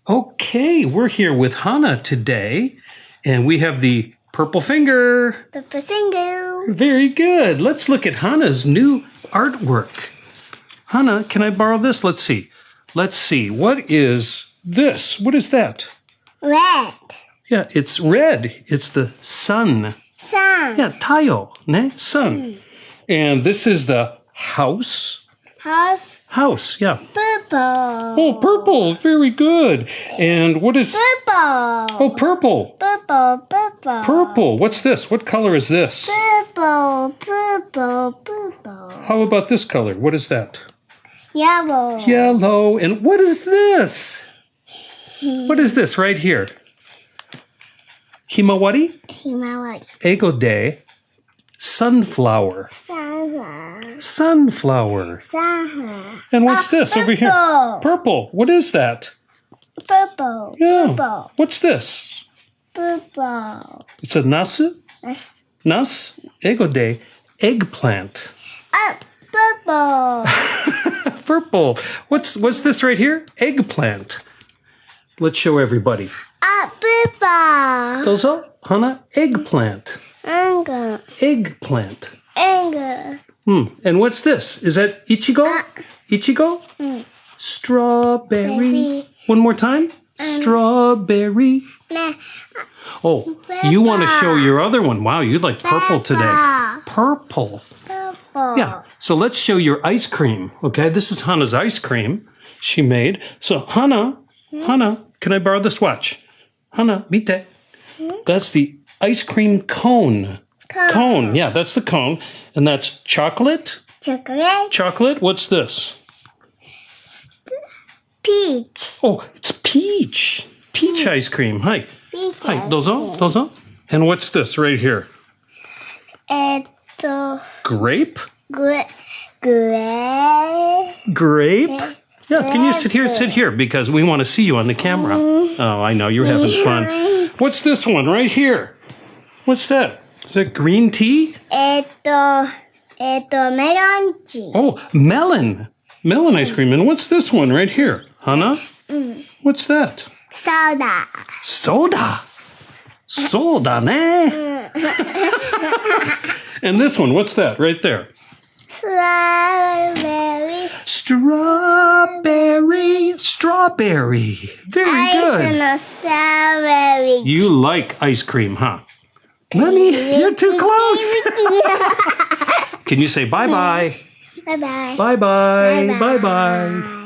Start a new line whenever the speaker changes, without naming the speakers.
Okay, we're here with Hana today, and we have the purple finger.
Purple finger.
Very good. Let's look at Hana's new artwork. Hana, can I borrow this? Let's see. Let's see. What is this? What is that?
Red.
Yeah, it's red. It's the sun.
Sun.
Yeah, 太陽, ne? Sun. And this is the house.
House.
House, yeah.
Purple.
Oh, purple. Very good. And what is...
Purple.
Oh, purple.
Purple. Purple.
Purple. What's this? What color is this?
Purple. Purple. Purple.
How about this color? What is that?
Yellow.
Yellow. And what is this? What is this right here? Himawari?
Himawari.
Ego de. Sunflower.
Sunflower.
Sunflower.
Sunflower.
And what's this over here?
Purple.
Purple. What is that?
Purple.
Yeah.
Purple.
What's this?
Purple.
It's a nasu?
Yes.
Nas? Ego de. Eggplant.
Purple.
Purple. What's this right here? Eggplant. Let's show everybody.
Purple.
Dozo, Hana, eggplant.
Anger.
Eggplant.
Anger.
And what's this? Is that ichigo? Ichigo? Strawberry.
Berry.
One more time. Strawberry. Oh, you want to show your other one. Wow, you like purple today. Purple.
Purple.
Yeah. So let's show your ice cream. Okay, this is Hana's ice cream she made. So Hana, can I borrow this watch? Hana, mite. That's the ice cream cone. Cone. Yeah, that's the cone. And that's chocolate.
Chocolate.
Chocolate. What's this?
Peach.
Oh, it's peach. Peach ice cream. Hi.
Peach.
Hi. Dozo. And what's this right here? Grape?
Grape.
Grape? Yeah, can you sit here? Sit here because we want to see you on the camera. Oh, I know. You're having fun. What's this one right here? What's that? Is that green tea?
Melon tea.
Oh, melon. Melon ice cream. And what's this one right here? Hana? What's that?
Soda.
Soda. Soda, ne? And this one, what's that right there?
Strawberry.
Strawberry. Strawberry. Very good.
Strawberry.
You like ice cream, huh? Mommy, you're too close. Can you say bye-bye?
Bye-bye.
Bye-bye.
Bye-bye.
Bye-bye.